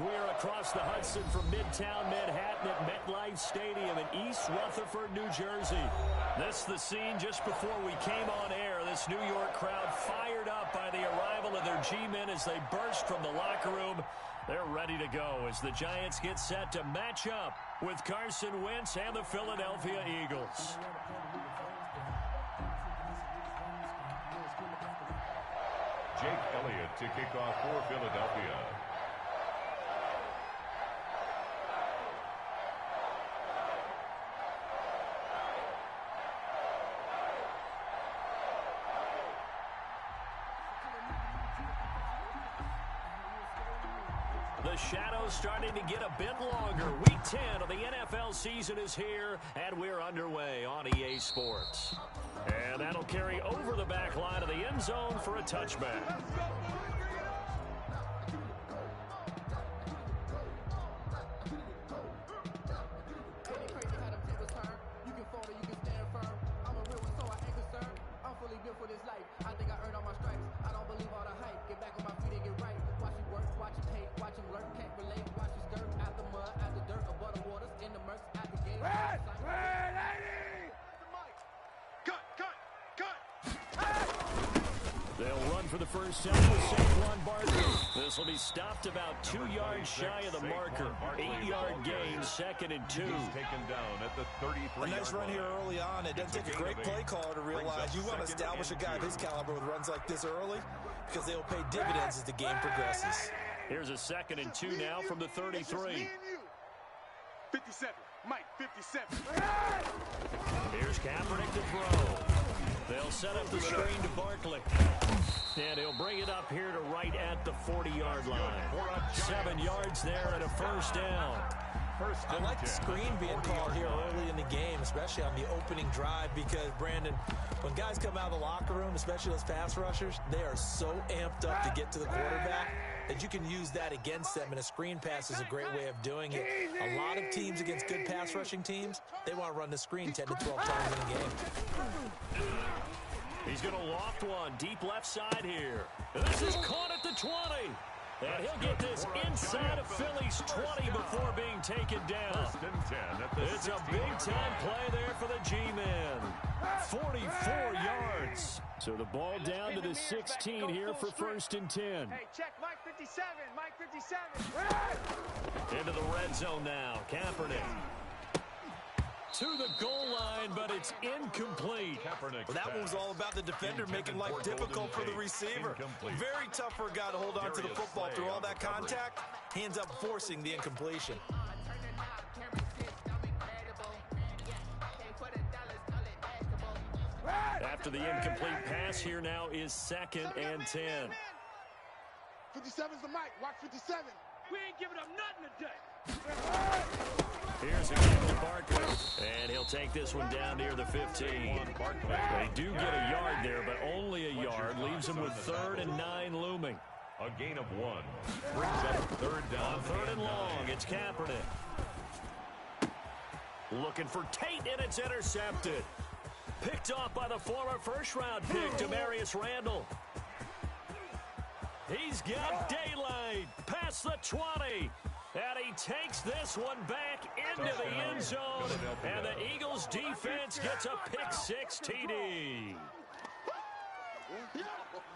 We're across the Hudson from Midtown Manhattan at MetLife Stadium in East Rutherford, New Jersey. This is the scene just before we came on air. This New York crowd fired up by the arrival of their G-men as they burst from the locker room. They're ready to go as the Giants get set to match up with Carson Wentz and the Philadelphia Eagles. Jake Elliott to kick off for Philadelphia. The shadow's starting to get a bit longer. Week 10 of the NFL season is here, and we're underway on EA Sports. And that'll carry over the back line of the end zone for a touchback. They'll run for the first time with Saquon Barkley. This will be stopped about 2 yards shy of the marker. 8-yard gain, 2nd and 2. Taken down at the 33. A nice run here early on. It doesn't take a great play caller to realize you want to establish a guy of his caliber with runs like this early because they will pay dividends as the game progresses. Here's a 2nd and 2 now from the 33. 57. Mike, 57. Here's Kaepernick to throw. They'll set up the screen to Barkley. And he'll bring it up here to right at the 40-yard line. 7 yards there and a first down. I like the screen being called here early in the game, especially on the opening drive, because, Brandon, when guys come out of the locker room, especially those pass rushers, they are so amped up to get to the quarterback that you can use that against them, and a screen pass is a great way of doing it. A lot of teams against good pass rushing teams, they want to run the screen 10 to 12 times in a game. He's going to loft one deep left side here. And this is caught at the 20. And he'll get this inside of Philly's 20 before being taken down. It's a big-time play there for the G-men. 44 yards. So the ball down to the 16 here for 1st and 10. Hey, check Mike 57. Mike 57. Into the red zone now. Kaepernick to the goal line, but it's incomplete. Well, that one was all about the defender making life difficult for the receiver. Very tough for a guy to hold on to the football through all that contact. He ends up forcing the incompletion. After the incomplete pass, here now is 2nd and 10. 57's the mic. Watch 57. We ain't giving up nothing today. Here's a kick to Barkley, and he'll take this one down near the 15. They do get a yard there, but only a yard. Leaves them with 3rd and 9 looming. A gain of 1. Brings up 3rd down. On 3rd and long, it's Kaepernick. Looking for Tate, and it's intercepted. Picked off by the former first-round pick, Demarius Randall. He's got daylight past the 20. And he takes this one back into the end zone. And the Eagles defense gets a pick-6 TD.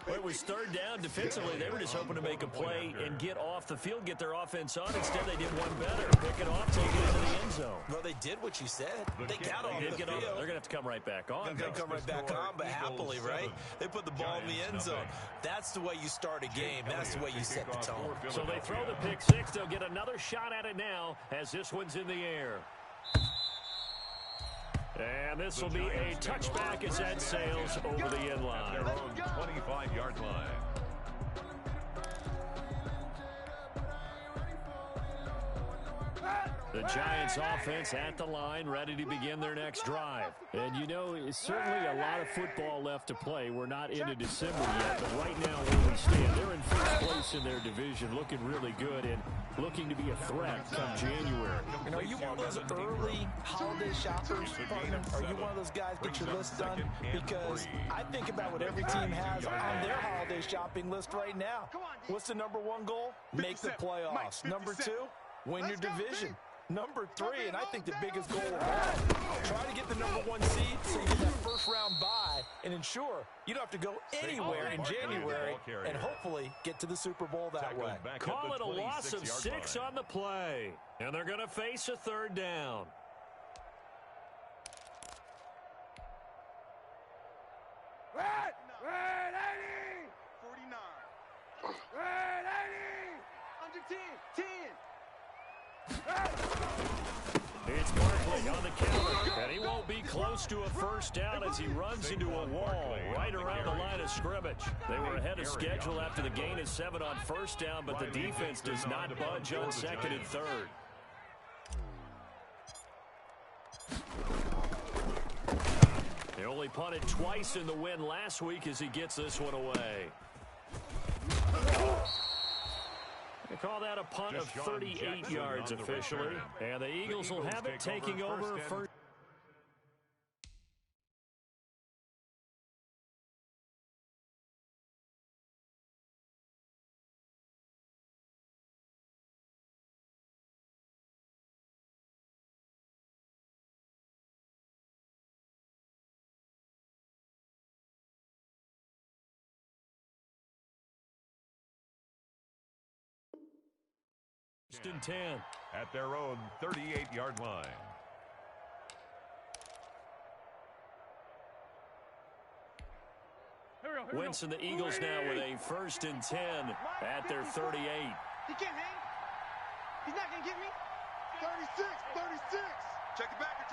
It was 3rd down defensively. They were just hoping to make a play and get off the field, get their offense on. Instead, they did one better. Pick it off, take it into the end zone. Well, they did what you said. They got on the field. They're going to have to come right back on. They're going to come right back on, but happily, right? They put the ball in the end zone. That's the way you start a game. That's the way you set the tone. So they throw the pick-6. They'll get another shot at it now as this one's in the air. And this will be a touchback as that sails over the end line. 25-yard line. The Giants offense at the line, ready to begin their next drive. And you know, it's certainly a lot of football left to play. We're not into December yet, but right now where we stand, they're in first place in their division, looking really good and looking to be a threat come January. And are you one of those early holiday shoppers, partner? Are you one of those guys get your list done? Because I think about what every team has on their holiday shopping list right now. What's the number one goal? Make the playoffs. Number two, win your division. Number three, and I think the biggest goal of all, try to get the number one seed so you get that first round bye and ensure you don't have to go anywhere in January and hopefully get to the Super Bowl that way. Call it a loss of 6 on the play. And they're going to face a third down. Red 80! 49. Red 80! Under 10. 10. It's Barkley on the counter, and he won't be close to a first down as he runs into a wall right around the line of scrimmage. They were ahead of schedule after the gain of 7 on first down, but the defense does not budge on second and third. He only punted twice in the win last week as he gets this one away. They call that a punt of 38 yards officially. And the Eagles will have it taking over first. And 10 at their own 38-yard line. Wentz and the Eagles now with a 1st and 10 at their 38. He can't hang. He's not going to get me. 36. Check the backer.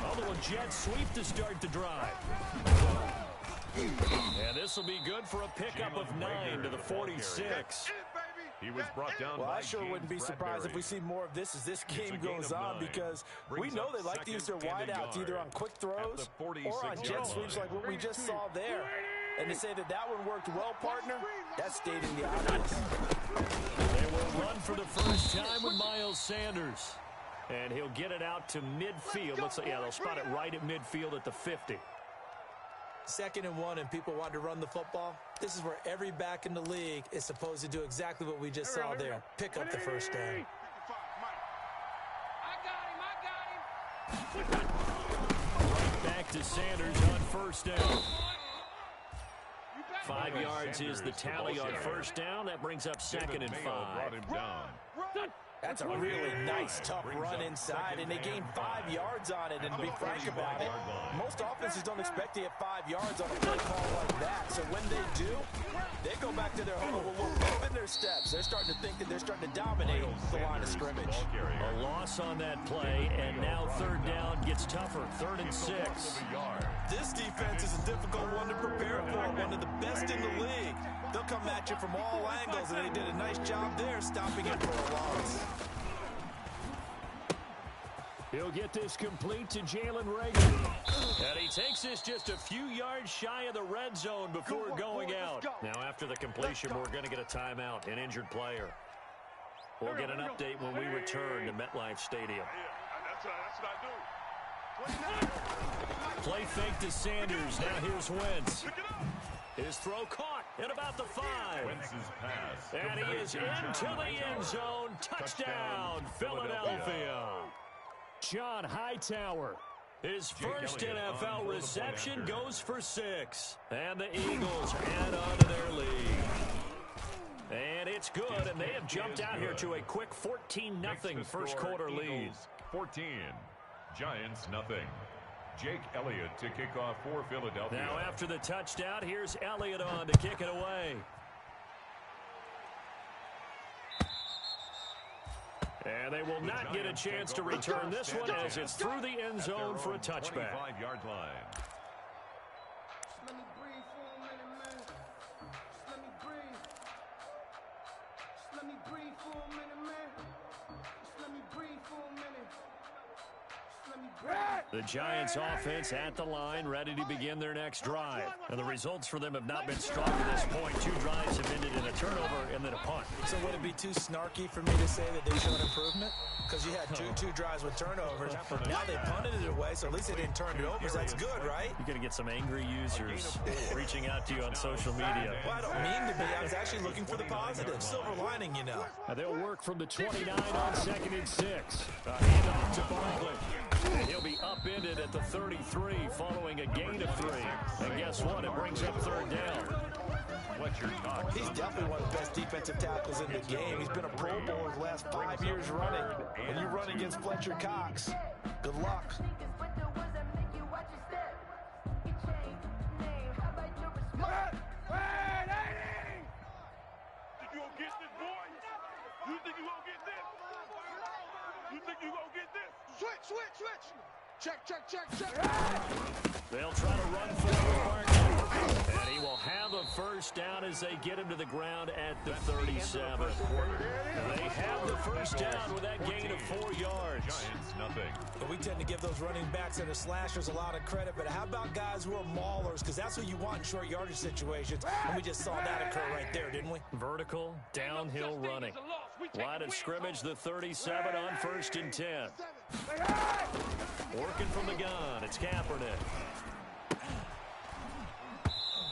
A little jet sweep to start the drive. And this will be good for a pickup of 9 to the 46. He was brought down. Well, by I sure wouldn't be surprised if we see more of this as this game goes on, because we know they like to use their wideouts either on quick throws or on jet sweeps like what we just saw there. And to say that that one worked well, partner, that's stating the obvious. They will run for the first time with Miles Sanders. And he'll get it out to midfield. Looks like, yeah, they'll spot it right at midfield at the 50. 2nd and 1 and people want to run the football. This is where every back in the league is supposed to do exactly what we just saw there. Pick up the first down. I got him. Back to Sanders on first down. 5 yards is the tally on first down. That brings up 2nd and 5. That's a really nice, tough run inside, and they gained 5 yards on it. And to be frank about it, most offenses don't expect to get 5 yards on a play call like that. So when they do, they go back to their home with a in their steps. They're starting to think that they're starting to dominate the line of scrimmage. A loss on that play, and now 3rd down gets tougher. 3rd and 6. This defense is a difficult one to prepare for, one of the best in the league. They'll come at you from all angles, and they did a nice job there stopping it for a loss. He'll get this complete to Jalen Reagor. And he takes this just a few yards shy of the red zone before going out. Now, after the completion, we're going to get a timeout, an injured player. We'll get an update when we return to MetLife Stadium. Play fake to Sanders. Now here's Wentz. His throw caught at about the 5. Wentz's pass. And he is into the end zone. Touchdown, Philadelphia. John Hightower, his first NFL reception, goes for 6. And the Eagles add on to their lead. And it's good, and they have jumped out here to a quick 14-0 first quarter lead. 14, Giants nothing. Jake Elliott to kick off for Philadelphia. Now after the touchdown, here's Elliott on to kick it away. And they will not get a chance to return this one as it's through the end zone for a touchback. 25-yard line. Let me breathe for a minute, man. Just let me breathe. Just let me breathe for a minute, man. Just let me The Giants offense at the line, ready to begin their next drive. And the results for them have not been strong to this point. 2 drives have ended in a turnover and then a punt. So would it be too snarky for me to say that they showed improvement? Because you had two drives with turnovers. Now they punted it away, so at least they didn't turn it over, so that's good, right? You're going to get some angry users reaching out to you on social media. Well, I don't mean to be. I was actually looking for the positive. Silver lining, you know. Now they'll work from the 29 on 2nd and 6. Handoff to Barkley. And he'll be upended at the 33 following a gain of 3. And guess what? It brings up 3rd down. He's definitely one of the best defensive tackles in the game. He's been a Pro Bowler the last 5 years running. And you run against Fletcher Cox. Good luck. Check. They'll try to run forward Barkley. And he will have a first down as they get him to the ground at the 37. They have the first down with that gain of 4 yards. But we tend to give those running backs and the slashers a lot of credit, but how about guys who are maulers? Because that's what you want in short yardage situations. And we just saw that occur right there, didn't we? Vertical, downhill running. Line of scrimmage, the 37 on 1st and 10. Working from the gun, it's Kaepernick.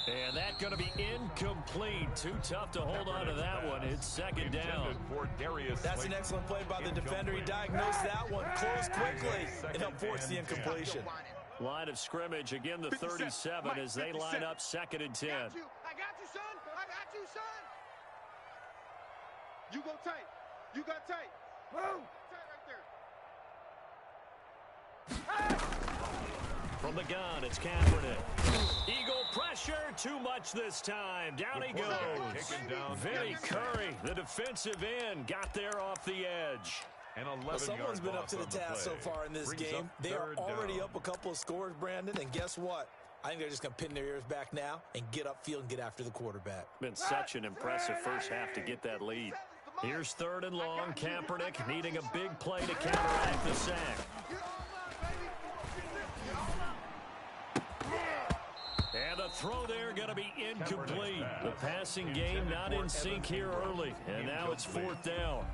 And that's going to be incomplete. Too tough to hold on to that one. It's 2nd down. That's an excellent play by the defender. He diagnosed that one, closed quickly, and helped force the incompletion. Line of scrimmage, again the 37 as they line up 2nd and 10. I got you, son. You go tight. You got tight. Move. Tight right there. From the gun, it's Kaepernick. Eagle pressure, too much this time. Down he goes. Vinny Curry, the defensive end, got there off the edge. Well, someone's been up to the task so far in this game. They are already up a couple of scores, Brandon, and guess what? I think they're just going to pin their ears back now and get upfield and get after the quarterback. Been such an impressive first half to get that lead. Here's 3rd and long. Kaepernick needing a big play to counteract the sack. And the throw there going to be incomplete. The passing game not in sync here early. And now it's 4th down.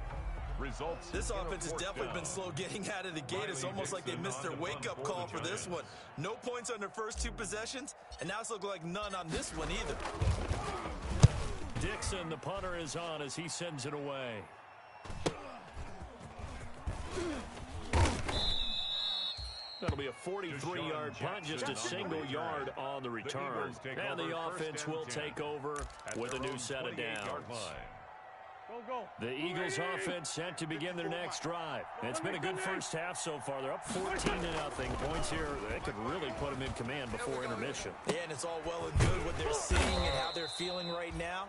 This offense has definitely been slow getting out of the gate. It's almost like they missed their wake-up call for this one. No points on their first 2 possessions, and now it's looking like none on this one either. Dixon, the punter, is on as he sends it away. That'll be a 43-yard punt, just a single yard on the return. And the offense will take over with a new set of downs. The Eagles offense set to begin their next drive. It's been a good first half so far. They're up 14-0. Points here, they could really put them in command before intermission. Yeah, and it's all well and good what they're seeing and how they're feeling right now.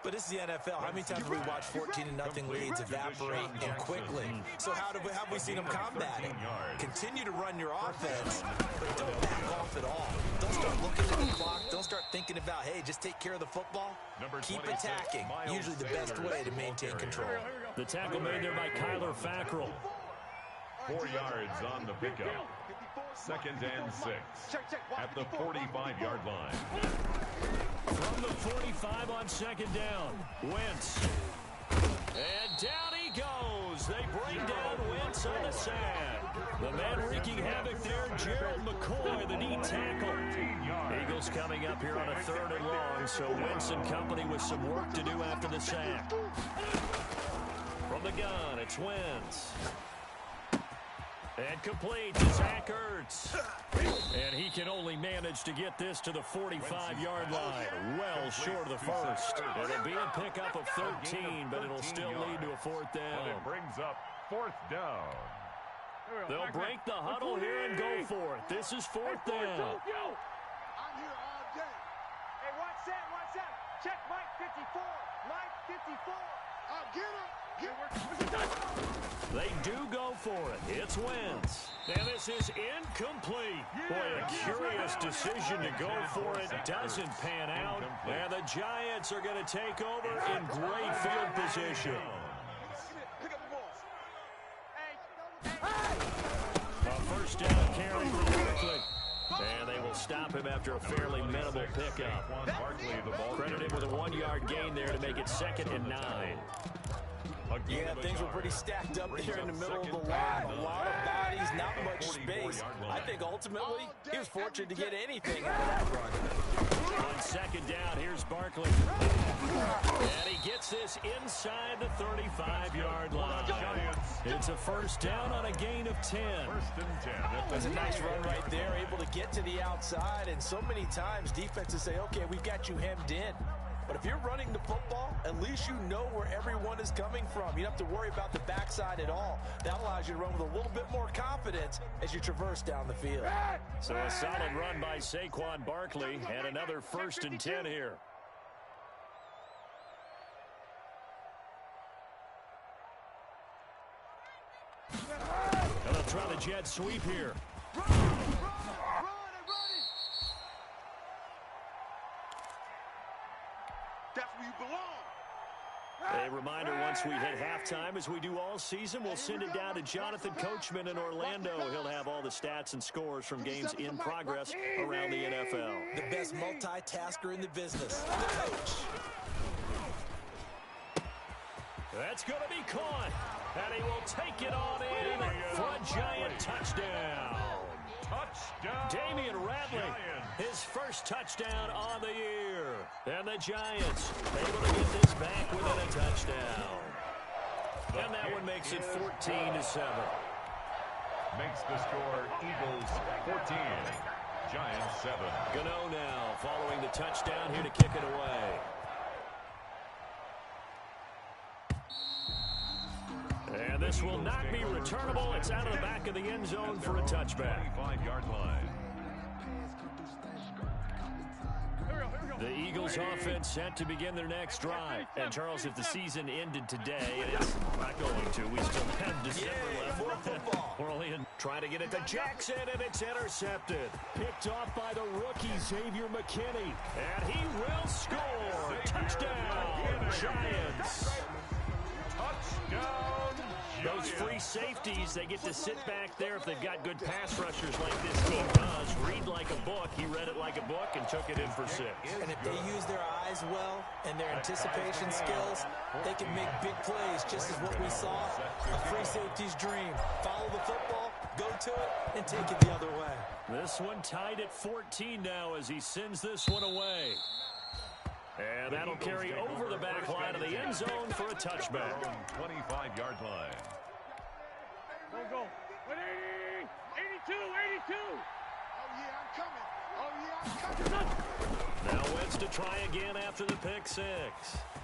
But it's the NFL. How many times have we watched 14-0 leads evaporate and quickly? So how have we seen them combat it? Continue to run your offense, but don't back off at all. Don't start looking at the clock. Don't start thinking about, hey, just take care of the football. Keep attacking. Usually the best way to maintain control. The tackle made there by Kyler Fackrell. 4 yards on the pickup. 2nd and 6 at the 45-yard line. From the 45 on 2nd down, Wentz. And down he goes. They bring down Wentz on the sack. The man wreaking havoc there, Gerald McCoy, the knee tackle. Eagles coming up here on a 3rd and long, so Wentz and company with some work to do after the sack. From the gun, it's Wentz. And complete to Zach Ertz. And he can only manage to get this to the 45-yard line. Well short of the first. It'll be a pickup of 13, but it'll still lead to a 4th down. It brings up 4th down. They'll break the huddle here and go for it. This is 4th down. I'm here all day. Hey, watch that. Check Mike 54. Mike 54. I'll get him. They do go for it. It's Wentz. And this is incomplete. Boy, a curious decision to go for it. Doesn't pan out. And the Giants are going to take over in great field position. Pick up the ball. A first down stop him after a fairly minimal pickup. Credited with a 1-yard gain there to make it 2nd and 9. Yeah, things were pretty stacked up there in the middle of the line. A lot of bodies, not much space. I think ultimately he was fortunate to get anything out of that run. On 2nd down, here's Barkley. And he gets this inside the 35-yard line. It's a 1st down on a gain of 10. That's a nice run right there, able to get to the outside. And so many times defenses say, okay, we've got you hemmed in. But if you're running the football, at least you know where everyone is coming from. You don't have to worry about the backside at all. That allows you to run with a little bit more confidence as you traverse down the field. So a solid run by Saquon Barkley and another 1st and 10 here. Gonna try the jet sweep here. That's where you belong. A reminder, once we hit halftime, as we do all season, we'll send it down to Jonathan Coachman in Orlando. He'll have all the stats and scores from games in progress around the NFL. The best multitasker in the business, the coach. That's going to be caught, and he will take it on in for a Giant touchdown. Damian Radley, his first touchdown on the year. And the Giants able to get this back within a touchdown. And that one makes it 14-7. Makes the score Eagles 14, Giants 7. Gano now following the touchdown here to kick it away. And this will not be returnable. It's out of the back of the end zone for a touchback. 25-yard line. The Eagles offense set to begin their next drive. And Charles, if the season ended today, and it's not going to, we still have December left. More football. We're only trying to get it to Jackson, and it's intercepted. Picked off by the rookie, Xavier McKinney. And he will score. Touchdown, Giants. Touchdown. Those free safeties, they get to sit back there if they've got good pass rushers like this team does. Read like a book. He read it like a book and took it in for 6. And if they use their eyes well and their anticipation skills, they can make big plays, just as what we saw. A free safety's dream. Follow the football, go to it, and take it the other way. This one tied at 14 now as he sends this one away. And that'll carry over the back line of the end zone for a touchback. 25-yard line. Go. 180, 82, 82. Oh, yeah, I'm coming. Now Wentz to try again after the pick 6.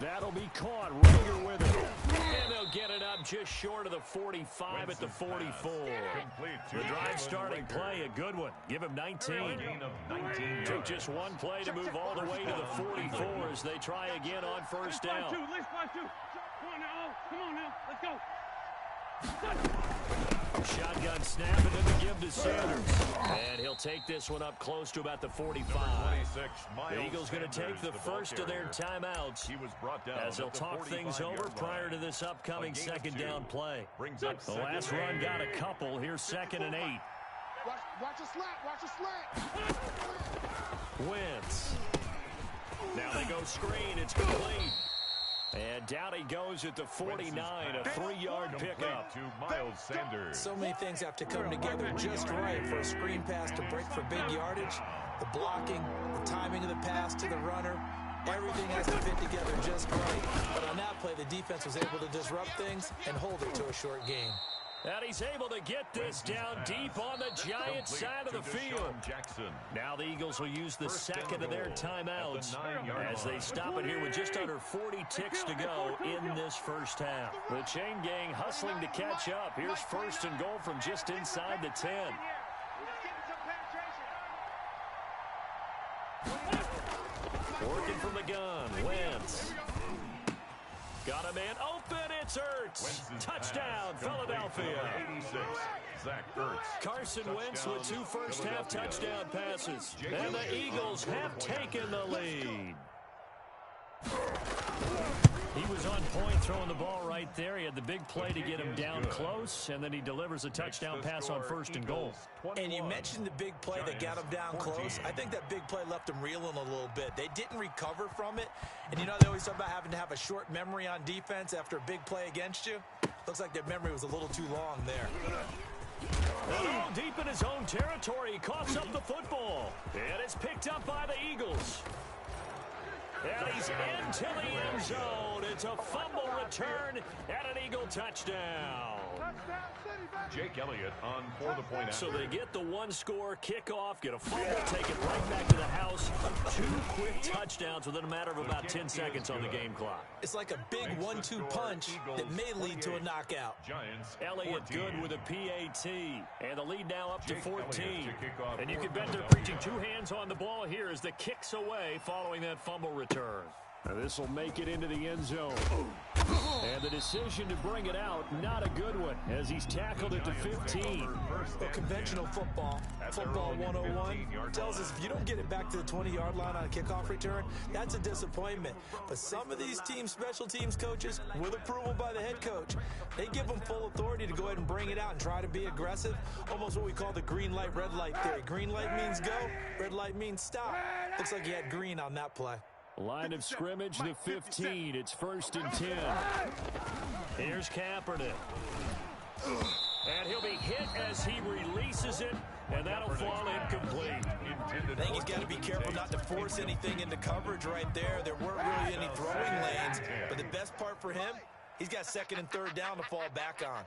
That'll be caught. Rager with it. And they'll get it up just short of the 45 at the 44. The drive starting play, a good one. Give him 19. Took just one play to move all the way to the 44 as they try again on 1st down. Come on now. Let's go. Shotgun snap and then the give to Sanders. And he'll take this one up close to about the 45. The Eagles going to take the first of their timeouts as they'll talk things over prior to this upcoming 2nd down play. The last run got a couple. Here's 2nd and 8. Watch a slant. Wentz. Now they go screen. It's complete. And down he goes at the 49, a 3-yard pickup. To Miles Sanders. So many things have to come together just right for a screen pass to break for big yardage. The blocking, the timing of the pass to the runner, everything has to fit together just right. But on that play, the defense was able to disrupt things and hold it to a short gain. And he's able to get this down deep on the Giants side of the field. Now the Eagles will use the second of their timeouts as they stop it here with just under 40 ticks to go in this first half. The chain gang hustling to catch up. Here's 1st and goal from just inside the 10. Working from the gun, Wentz. Got a man open, it's Ertz. Touchdown, Philadelphia. 86, Zach Ertz. Carson Wentz with 2 first-half touchdown passes. And the Eagles have taken the lead. He was on point throwing the ball right there. He had the big play to get him down close, and then he delivers a touchdown pass on 1st and goal. And you mentioned the big play that got him down close. I think that big play left him reeling a little bit. They didn't recover from it. And you know, they always talk about having to have a short memory on defense after a big play against you. Looks like their memory was a little too long there. Oh, deep in his own territory, he coughs up the football. And it's picked up by the Eagles. And he's into the end zone. It's a fumble return and an Eagle touchdown. Jake Elliott on for the point after. So they get the one-score kickoff, get a fumble, take it right back to the house. 2 quick touchdowns within a matter of about 10 seconds on the game clock. It's like a big 1-2 punch that may lead to a knockout. Elliott good with a PAT. And the lead now up to 14. And you can bet they're preaching 2 hands on the ball here as the kick's away following that fumble return. Now this will make it into the end zone. And the decision to bring it out, not a good one, as he's tackled at the 15. Well, conventional football 101, tells us if you don't get it back to the 20-yard line on a kickoff return, that's a disappointment. But some of these teams, special teams coaches, with approval by the head coach, they give them full authority to go ahead and bring it out and try to be aggressive, almost what we call the green light, red light theory. Green light means go, red light means stop. Looks like he had green on that play. Line of scrimmage, the 15. It's 1st and 10. Here's Kaepernick. And he'll be hit as he releases it, and that'll fall incomplete. I think he's got to be careful not to force anything into coverage right there. There weren't really any throwing lanes, but the best part for him, he's got 2nd and 3rd down to fall back on.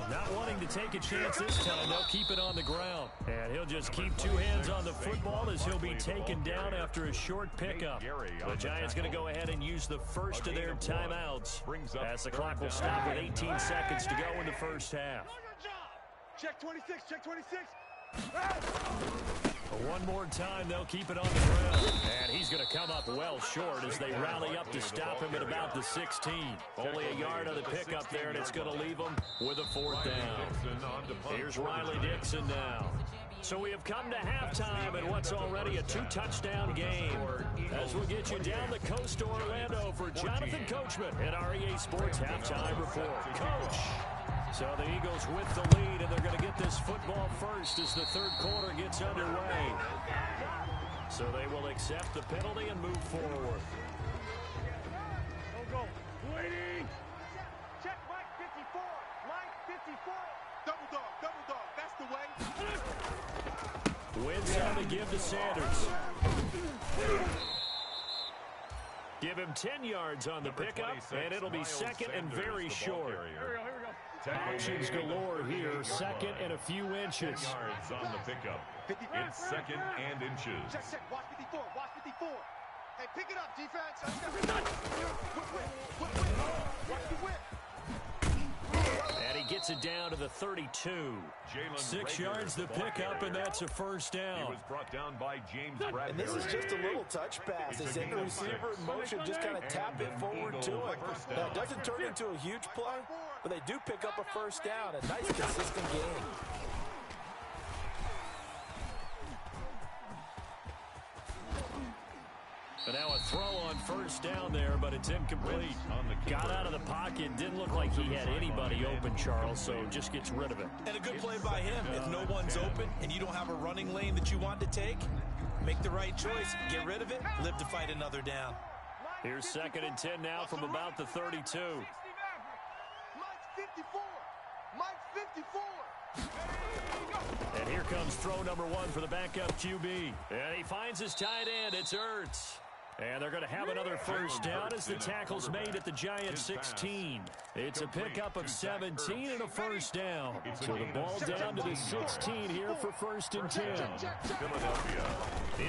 Not wanting to take a chance this time, they'll keep it on the ground. And he'll just keep 2 hands on the football as he'll be taken down after a short pickup. The Giants going to go ahead and use the first of their timeouts, as the clock will stop with 18 seconds to go in the first half. Check 26, check 26. One more time, they'll keep it on the ground. And he's going to come up well short as they rally up to stop him at about the 16. Only a yard on the pickup there, and it's going to leave him with a 4th down. Here's Riley Dixon now. So we have come to halftime in what's already a 2-touchdown game. As we get you down the coast to Orlando for Jonathan Coachman at our EA Sports Halftime Report. Coach. So the Eagles with the lead, and they're going to get this football first as the 3rd quarter gets underway. So they will accept the penalty and move forward. Go. Waiting. Check Mike 54. Mike 54. Double dog. That's the way. Wins on to give to Sanders. Give him 10 yards on the pickup, and it'll be 2nd and very short. Here we go. Options galore here, 2nd and a few inches. Yards on the pickup. It's 2nd and inches. Check. Watch 54. Hey, pick it up, defense. Watch the whip. And he gets it down to the 32. 6 yards the pickup, and that's a 1st down. He was brought down by James Bradbury. And this is just a little touch pass. They send the receiver in motion, just kind of tap it forward to him. Now, it doesn't turn into a huge play, but they do pick up a 1st down. A nice, consistent game. And now a throw on 1st down there, but it's incomplete. Got out of the pocket. Didn't look like he had anybody open, Charles, so just gets rid of it. And a good play by him. If no one's open and you don't have a running lane that you want to take, make the right choice. Get rid of it. Live to fight another down. Here's 2nd and 10 now from about the 32. Mike's 54. Mike's 54. And here comes throw number 1 for the backup QB. And he finds his tight end. It's Ertz. And they're going to have another 1st down as the tackle's made at the Giants 16. It's a pickup of 17 and a 1st down. So the ball down to the 16 here for 1st and 10. Philadelphia.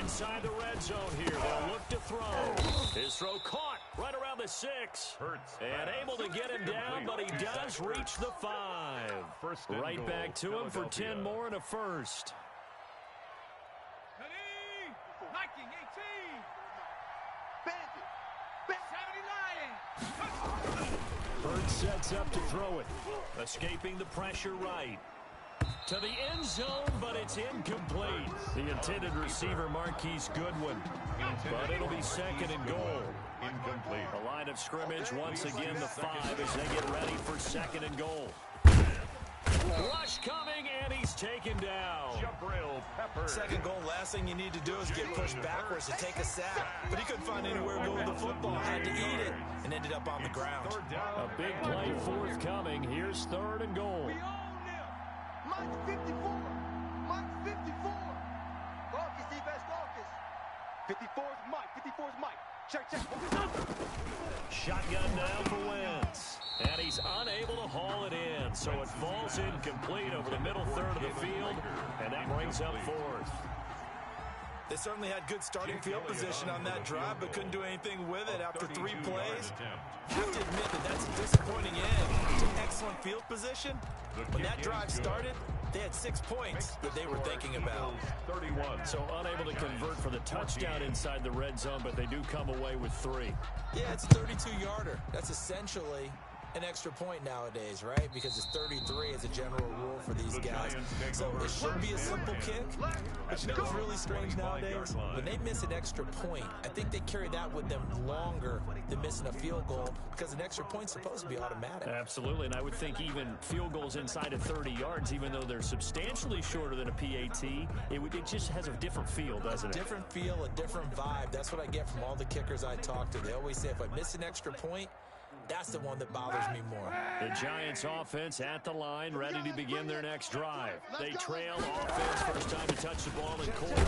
Inside the red zone here. They'll look to throw. His throw caught right around the 6. And able to get him down, but he does reach the 5. Right back to him for 10 more and a 1st. Bird sets up to throw it. Escaping the pressure right. To the end zone, but it's incomplete. The intended receiver, Marquise Goodwin. But it'll be second and goal. Incomplete. The line of scrimmage, once again, the 5 as they get ready for second and goal. Rush coming, and he's taken down. Second goal, last thing you need to do is get pushed backwards to take a sack. But he couldn't find anywhere to go with the football. Had to eat it and ended up on the ground. A big play forthcoming. Here's third and goal. We own them. Mike 54. Mike 54. Focus, defense, focus. 54's Mike. 54's Mike. Check. Shotgun down for Wentz. And he's unable to haul it in. So it falls incomplete over the middle third of the field. And that brings up fourth. They certainly had good starting field position on that drive, but couldn't do anything with it after 3 plays. I have to admit that that's a disappointing end to excellent field position. When that drive started, they had 6 points that they were thinking about. 31. So unable to convert for the touchdown inside the red zone, but they do come away with 3. Yeah, it's a 32-yarder. That's essentially an extra point nowadays, right? Because it's 33 as a general rule for these guys. So it should be a simple kick. But you know what's really strange nowadays? When they miss an extra point, I think they carry that with them longer than missing a field goal because an extra point's supposed to be automatic. Absolutely, and I would think even field goals inside of 30 yards, even though they're substantially shorter than a PAT, it just has a different feel, doesn't it? Different feel, a different vibe. That's what I get from all the kickers I talk to. They always say if I miss an extra point, that's the one that bothers me more. The Giants offense at the line, ready to begin their next drive. They trail offense, first time to touch the ball in quarter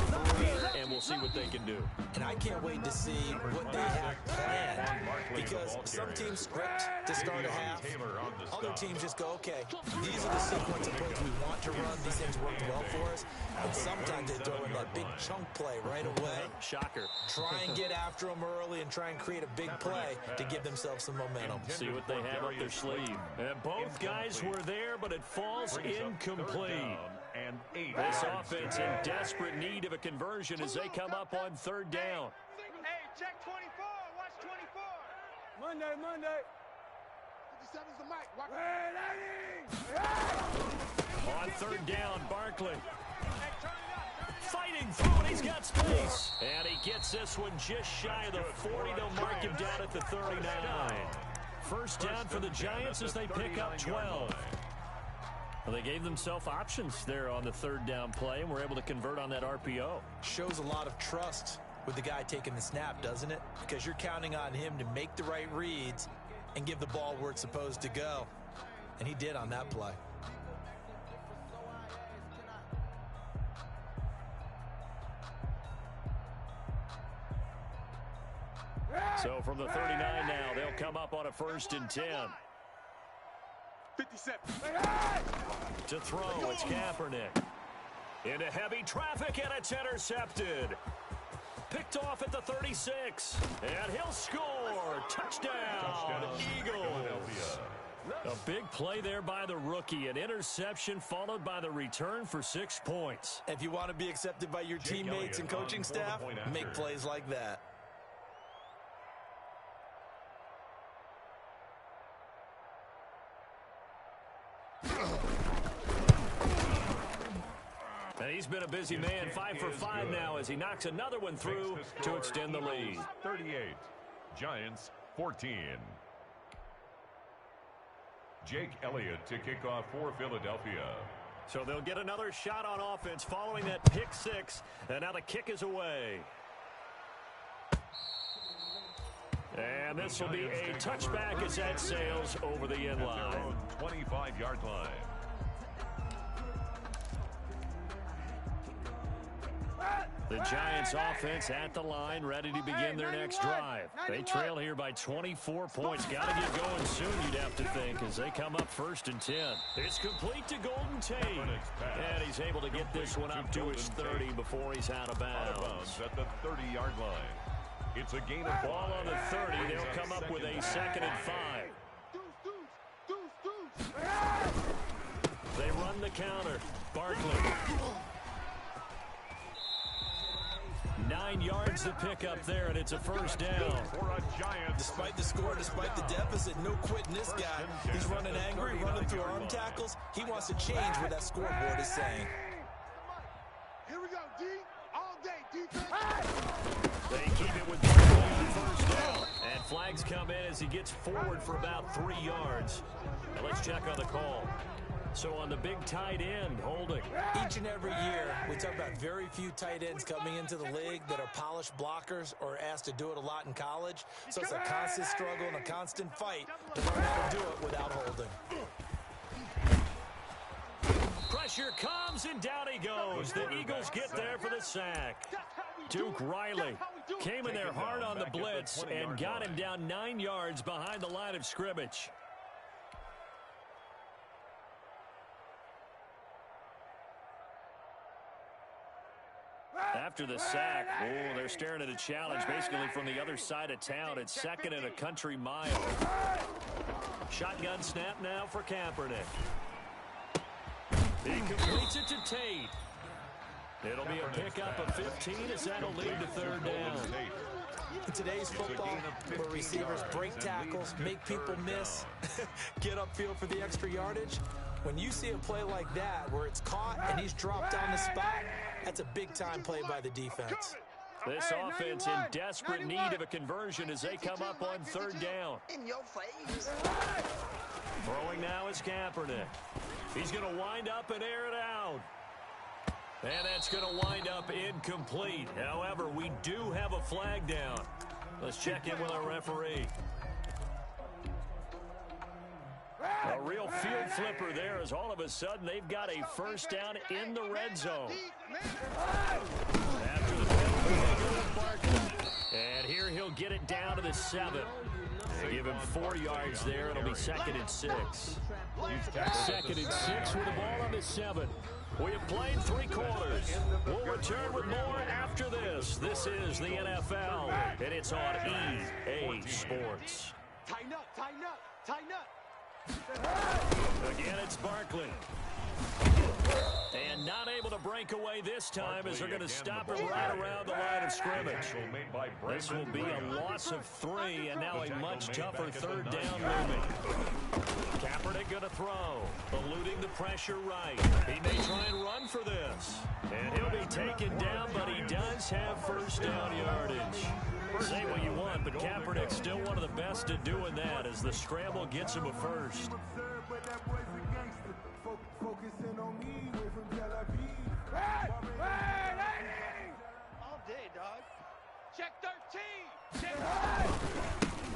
3, and we'll see what they can do. And I can't wait to see what they have planned, because some teams script to start a half. Other teams just go, okay, these are the sequence of plays we want to run. These things worked well for us. And sometimes they throw in that big chunk play right away. Shocker. Try and get after them early and try and create a big play to give themselves some momentum. See what they have up their sleeve. And both guys were there, but it falls incomplete. This offense in desperate need of a conversion as they come up on third down. Hey, check 24. Watch 24. Monday. 57's the mic. Watch. On third down, Barkley. Fighting through it, he's got space. And he gets this one just shy of the 40. They'll mark him down at the 39. First down for the Giants as they pick up 12. Well, they gave themselves options there on the third down play and were able to convert on that RPO. Shows a lot of trust with the guy taking the snap, doesn't it? Because you're counting on him to make the right reads and give the ball where it's supposed to go. And he did on that play. So from the 39 now, they'll come up on a 1st and 10. 57. To throw, it's Kaepernick. Into heavy traffic, and it's intercepted. Picked off at the 36. And he'll score. Touchdown, Eagles. A big play there by the rookie. An interception followed by the return for 6 points. If you want to be accepted by your teammates and coaching staff, make plays like that. And he's been a busy man, 5 for 5 now as he knocks another one through to extend the lead. 38, Giants 14. Jake Elliott to kick off for Philadelphia. So they'll get another shot on offense following that pick 6, and now the kick is away. And this will be a touchback as that sails over the end line. 25-yard line. The Giants offense at the line, ready to begin their next drive. They trail here by 24 points. Got to get going soon, you'd have to think, as they come up 1st and 10. It's complete to Golden Tate. And he's able to get this one up to his 30 before he's out of bounds. At the 30-yard line. It's a gain of ball on the 30. They'll come up with a 2nd and 5. They run the counter. Barkley. 9 yards to pick up there, and it's a first down. Despite the score, despite the deficit, no quitting this guy. He's running angry, running through arm tackles. He wants to change what that scoreboard is saying. Here we go, D. All day, defense. They keep it with first down. And flags come in as he gets forward for about 3 yards. Now let's check on the call. So on the big tight end, holding. Each and every year, we talk about very few tight ends coming into the league that are polished blockers or asked to do it a lot in college. So it's a constant struggle and a constant fight to learn how to do it without holding. Pressure comes, and down he goes. The Eagles get there for the sack. Duke Riley came in there hard on the blitz and got him down 9 yards behind the line of scrimmage. After the sack, they're staring at a challenge basically from the other side of town. It's 2nd and a country mile. Shotgun snap now for Kaepernick. He completes it to Tate. It'll be a pickup of 15 as that'll lead to 3rd down. In today's football, where receivers break tackles, make people miss, get upfield for the extra yardage, when you see a play like that where it's caught and he's dropped on the spot, that's a big-time play by the defense. This offense in desperate need of a conversion as they come up on 3rd down. In your face. Throwing now is Kaepernick. He's going to wind up and air it out. And that's going to wind up incomplete. However, we do have a flag down. Let's check in with our referee. A real field flipper there as all of a sudden they've got a first down in the red zone. After the penalty, they go to Barkley. And here he'll get it down to the 7. They give him 4 yards there. It'll be 2nd and 6. 2nd and 6 with the ball on the 7. We have played 3 quarters. We'll return with more after this. This is the NFL, and it's on EA Sports. Tighten up, tighten up, tighten up. Again, it's Barkley. And not able to break away this time as they're going to stop him right around the line of scrimmage. This will be a loss of 3, and now a much tougher 3rd down looming. Kaepernick going to throw, eluding the pressure right. He may try and run for this. And he'll be taken down, but he does have first down yardage. Say what you want, but Kaepernick's still one of the best at doing that as the scramble gets him a first. All day, dog. Check 13. Check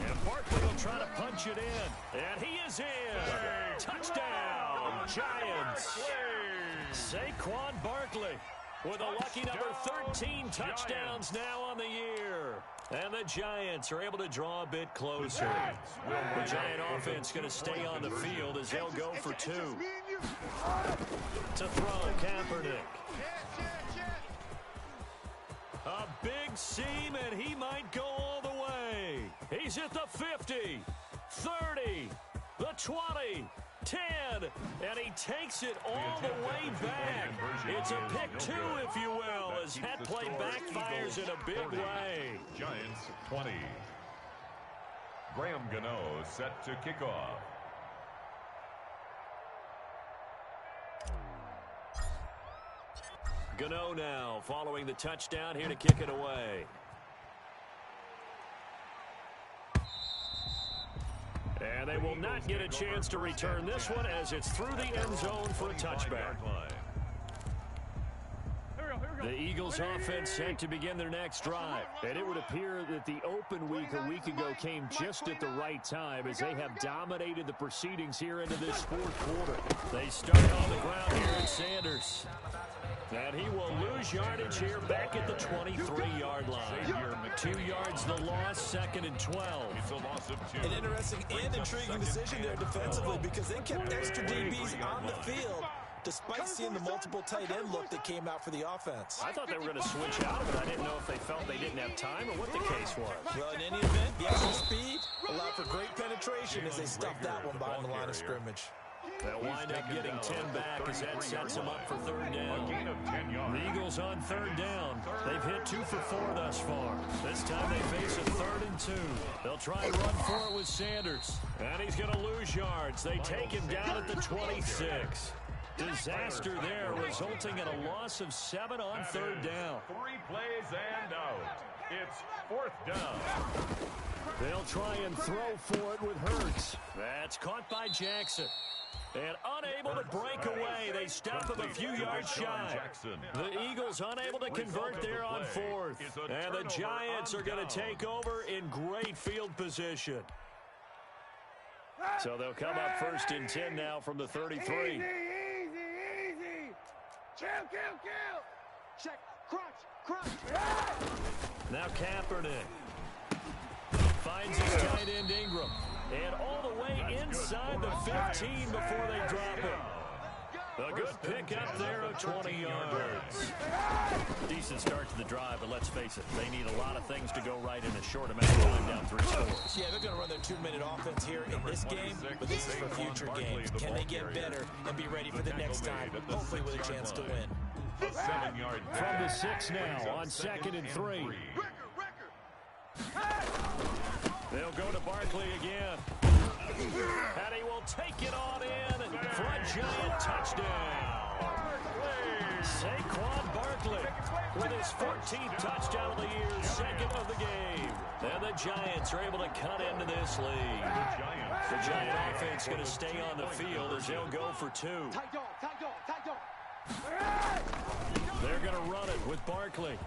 And Barkley will try to punch it in. And he is in. Touchdown, Giants. Saquon Barkley with a lucky number 13 touchdowns now on the year. And the Giants are able to draw a bit closer. The Giant offense going to stay on the field as they'll go for 2. To throw, Kaepernick. A big seam, and he might go all the way. He's at the 50, 30, the 20, 10, and he takes it all the way back. It's a pick 2, if you will, as that play backfires in a big way. Giants 20. Graham Gano set to kick off. Gano now following the touchdown here to kick it away. And they will not get a chance to return this one as it's through the end zone for a touchback. The Eagles offense set to begin their next drive. And it would appear that the open week a week ago came just at the right time as they have dominated the proceedings here into this 4th quarter. They start on the ground here at Sanders. And he will lose yardage here back at the 23-yard line. 2 yards the loss, 2nd and 12. An interesting and intriguing decision there defensively because they kept extra DBs on the field despite seeing the multiple tight end look that came out for the offense. I thought they were going to switch out of it. I didn't know if they felt they didn't have time or what the case was. Well, in any event, the extra speed allowed for great penetration as they stuffed that one behind the line of scrimmage. They'll wind up getting 10 back as that sets them up for third down. A gain of 10 yards. The Eagles on third down. They've hit 2 for 4 thus far. This time they face a 3rd and 2. They'll try and run for it with Sanders. And he's going to lose yards. They take him down at the 26. Disaster there, resulting in a loss of 7 on third down. 3 plays and out. It's 4th down. They'll try and throw for it with Hurts. That's caught by Jackson. And unable to break away. They stop him a few yards shy. The Eagles unable to convert there on 4th. And the Giants are going to take over in great field position. So they'll come up 1st and 10 now from the 33. Easy. Kill. Check. Crunch. Now Kaepernick finds his tight end Ingram. And all the way inside the 15 before they drop him. A good pickup there of 20 yards. Decent start to the drive, but let's face it, they need a lot of things to go right in a short amount of time down 3 scores. Yeah, they're going to run their 2-minute offense here in this game, but this is for future games. Can they get better and be ready for the next time, hopefully with a chance to win? A 7-yard From the 6 now on 2nd and 3. They'll go to Barkley again. And he will take it on in for a giant touchdown. Saquon Barkley with his 14th touchdown of the year, 2nd of the game. And the Giants are able to cut into this lead. The Giant offense going to stay on the field as they'll go for 2. Tight dog. They're going to run it with Barkley.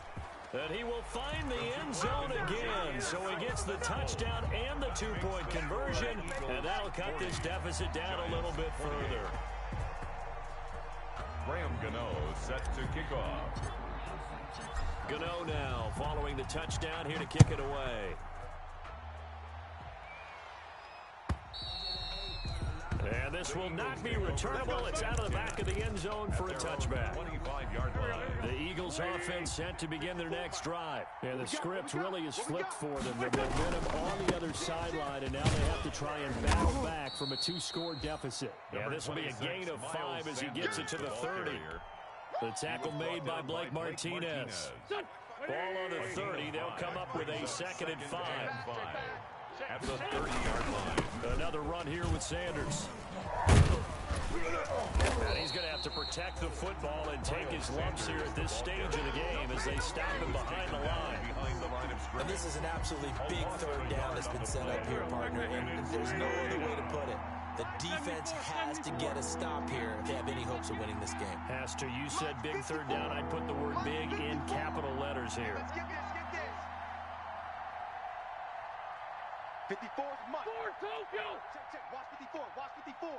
And he will find the end zone again. So he gets the touchdown and the 2-point conversion. And that'll cut this deficit down a little bit further. Graham Gano set to kick off. Gano now following the touchdown here to kick it away. And this will not be returnable. It's out of the back of the end zone for a touchback. 25-yard line. The Eagles offense set to begin their next drive. And the script really is flipped for them. The momentum on the other sideline, and now they have to try and battle back from a 2-score deficit. Yeah, this will be a gain of 5 as he gets it to the 30. The tackle made by Blake Martinez. Ball on the 30. They'll come up with a 2nd and 5. At the 30-yard line. Another run here with Sanders. And he's going to have to protect the football and take his lumps here at this stage of the game as they stop him behind the line. And this is an absolutely big 3rd down that's been set up here, partner, and there's no other way to put it. The defense has to get a stop here if they have any hopes of winning this game. Has to. You said big 3rd down. I'd put the word big in capital letters here. Let's get this. 54 is Mike. Check. Watch 54.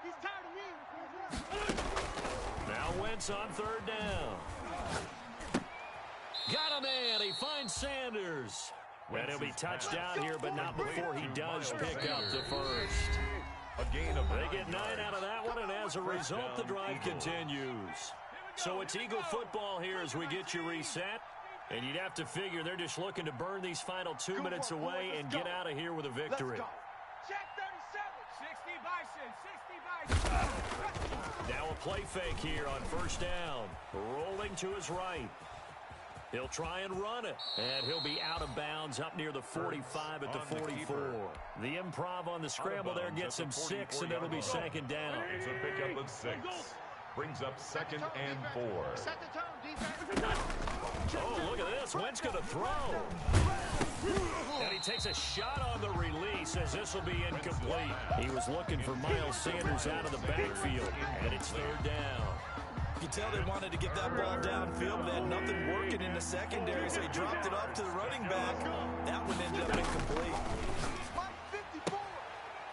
He's tired of me. Now Wentz on 3rd down. Got a man. He finds Sanders. And he'll be touched down here, but not before he does pick up the 1st. They get 9 out of that one, and as a result, the drive continues. So it's Eagle football here as we get you reset. And you'd have to figure they're just looking to burn these final 2 minutes away and get out of here with a victory. Check 37. 60 Bison. Now a play fake here on 1st down. Rolling to his right. He'll try and run it. And he'll be out of bounds up near the 45 at the 44. The improv on the scramble there gets him 6, and it'll be 2nd down. It's a pickup of 6. Brings up 2nd and 4. Set the tone, defense. Oh, look at this. Wentz going to throw. And he takes a shot on the release as this will be incomplete. He was looking for Miles Sanders out of the backfield, and it's 3rd down. You can tell they wanted to get that ball downfield, but they had nothing working in the secondary, so they dropped it off to the running back. That one ended up incomplete.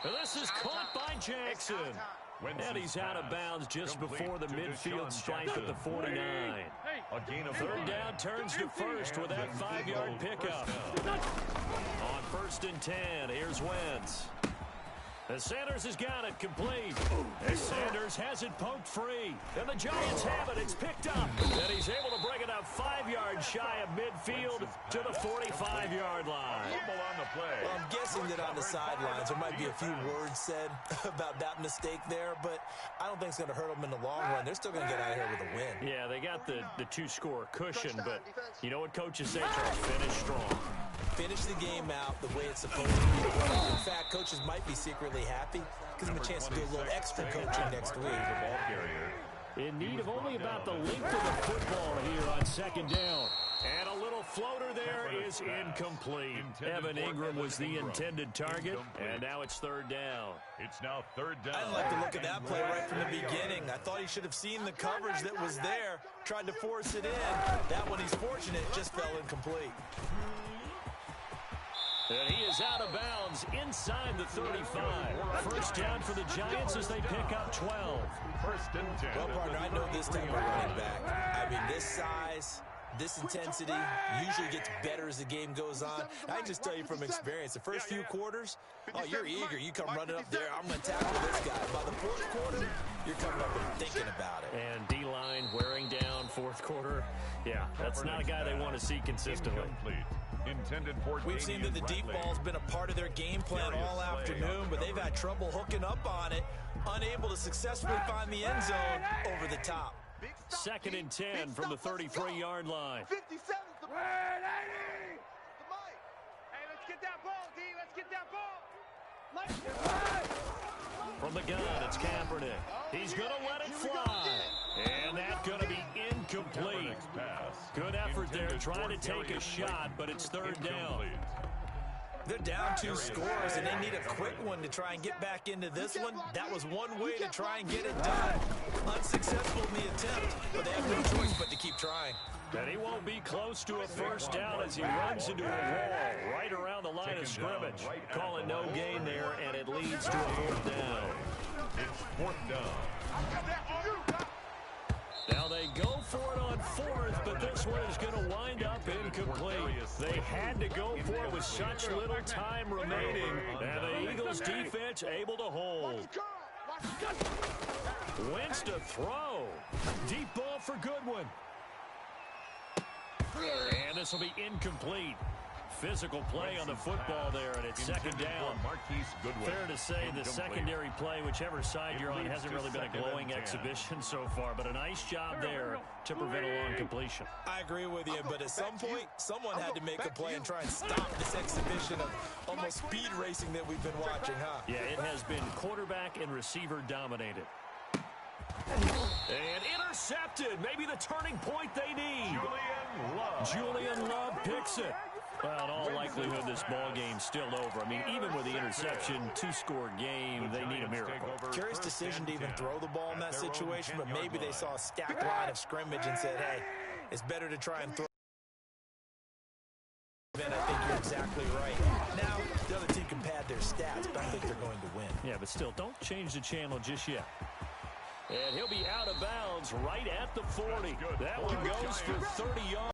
And this is caught by Jackson. And he's out of bounds just before the midfield stripe at the 49. A gain of 3rd down turns to 1st with that 5-yard pickup. On 1st and 10, here's Wentz. And Sanders has got it complete. And Sanders has it poked free. And the Giants have it. It's picked up. And he's able to bring it up 5 yards shy of midfield to the 45-yard line. On the play. Well, I'm guessing that on the sidelines there might be a few words said about that mistake there, but I don't think it's going to hurt them in the long run. They're still going to get out of here with a win. Yeah, they got the two-score cushion, but you know what coaches say, Charles? Finish strong. Finish the game out the way it's supposed to be. In fact, coaches might be secretly happy. Gives them a chance to do a little extra coaching next week. In need of only about the length of the football here on second down. And a little floater there is incomplete. Evan Ingram was the intended target, and now it's third down. It's now third down. I'd like to look at that play right from the beginning. I thought he should have seen the coverage that was there, tried to force it in. That one, he's fortunate, just fell incomplete. And he is out of bounds inside the 35. First down for the Giants as they pick up 12. First and 10. Well, partner, I know this type of running back. I mean, this size, this intensity usually gets better as the game goes on. I can just tell you from experience, the first few quarters, oh, you're eager. You come running up there, I'm going to tackle this guy. By the fourth quarter, you're coming up and thinking about it. And D-line wearing down fourth quarter. Yeah, that's not a guy they want to see consistently. Intended for We've seen that the deep ball's been a part of their game plan all afternoon, but they've had trouble hooking up on it, unable to successfully find the end zone over the top. Second and 10 from the 33-yard line. 57's the ball. Hey, let's get that ball, D. Let's get that ball. From the gun, it's Kaepernick. He's going to let it fly. And that's going to be incomplete. Good effort there trying to take a shot, but it's third down. They're down 2 scores, and they need a quick one to try and get back into this one. That was one way to try and get it done. Unsuccessful in the attempt, but they have no choice but to keep trying. And he won't be close to a first down as he runs into a wall right around the line of scrimmage. Calling no gain there, and it leads to a fourth down. It's fourth down. Now they go for it on fourth, but this one is going to wind up incomplete. They had to go for it with such little time remaining, and the Eagles defense able to hold. Wentz to throw. Deep ball for Goodwin. And this will be incomplete. Physical play on the football there, and it's second down. Fair to say the secondary play, whichever side you're on, hasn't really been a glowing exhibition so far, but a nice job there to prevent a long completion. I agree with you, but at some point, someone had to make a play and try and stop this exhibition of almost speed racing that we've been watching, huh? Yeah, it has been quarterback and receiver dominated. And intercepted. Maybe the turning point they need. Julian Love picks it. Well, in all likelihood, this ball game's still over. I mean, even with the interception, 2-score game, they need a miracle. Curious decision to even throw the ball in that situation, but maybe they saw a stacked line of scrimmage and said, hey, it's better to try and throw. And I think you're exactly right. Now, the other team can pad their stats, but I think they're going to win. Yeah, but still, don't change the channel just yet. And he'll be out of bounds right at the 40. That one goes for 30 yards.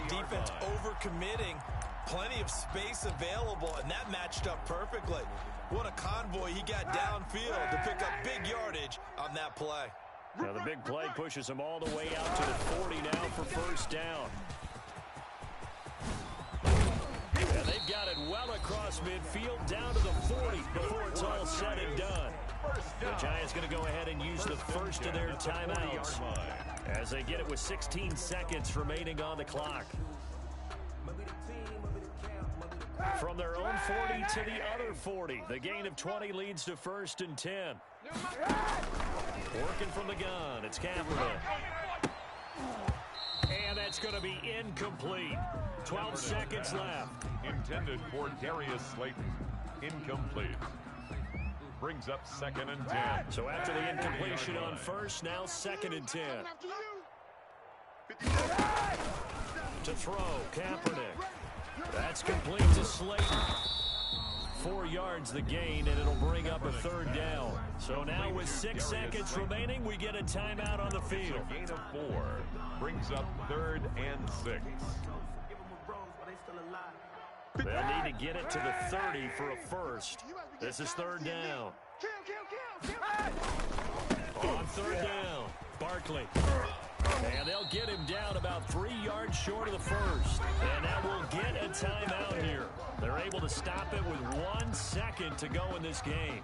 Defense overcommitting, plenty of space available, and that matched up perfectly. What a convoy he got downfield to pick up big yardage on that play. Now the big play pushes him all the way out to the 40 now for first down. And they've got it well across midfield down to the 40 before it's all said and done. The Giants going to go ahead and use the first of their timeouts as they get it with 16 seconds remaining on the clock. From their own 40 to the other 40. The gain of 20 leads to first and 10. Working from the gun. It's Kaepernick. And that's going to be incomplete. 12 seconds left. Intended for Darius Slayton. Incomplete. Brings up second and 10. So after the incompletion on first, now second and 10. To throw, Kaepernick. That's complete to Slayton. 4 yards the gain, and it'll bring up a third down. So now with 6 seconds remaining, we get a timeout on the field. A gain of 4. Brings up third and 6. They'll need to get it to the 30 for a first. This is third down. On third down, Barkley. And they'll get him down about 3 yards short of the first. And that will get a timeout here. They're able to stop it with 1 second to go in this game.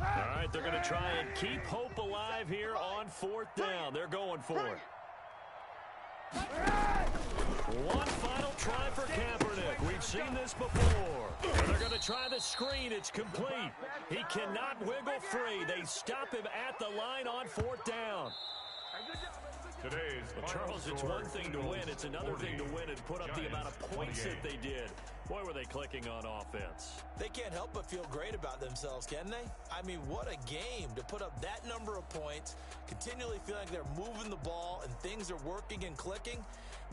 All right, they're going to try and keep hope alive here on fourth down. They're going for it. One final try for Kaepernick. We've seen this before. And they're going to try the screen. It's complete. He cannot wiggle free. They stop him at the line on fourth down. Today's Well, Charles, it's one thing to win. It's another thing to win and put up the amount of points that they did. Boy, were they clicking on offense. They can't help but feel great about themselves, can they? I mean, what a game to put up that number of points, continually feel like they're moving the ball and things are working and clicking.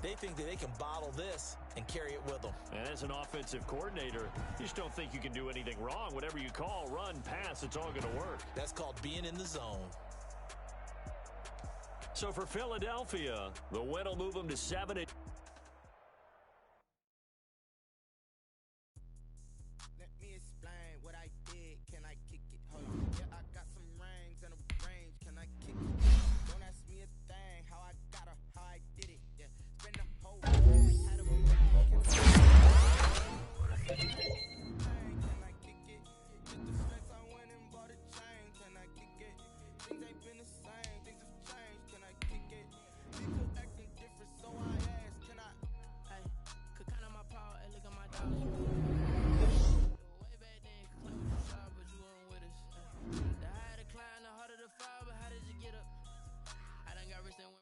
They think that they can bottle this and carry it with them. And as an offensive coordinator, you just don't think you can do anything wrong. Whatever you call, run, pass, it's all going to work. That's called being in the zone. So for Philadelphia, the win will move them to 7. Let me explain what I did. Can I kick it? Hold on. Yeah, I got some rings and a range. Can I kick it? Don't ask me a thing. How I got her, how I did it. Yeah, spend the whole rag. Had a rag. Can I kick it? Just the flex, I went and bought a chain. Can I kick it? Things ain't been the same. Things have changed. Can I kick it? People acting different, so I asked. Can I? Hey, could count on my power and look at my dollars. Way back then, claim you shy, but you weren't with us. The higher the climb, the harder the fall, but how did you get up? I done got rich and went.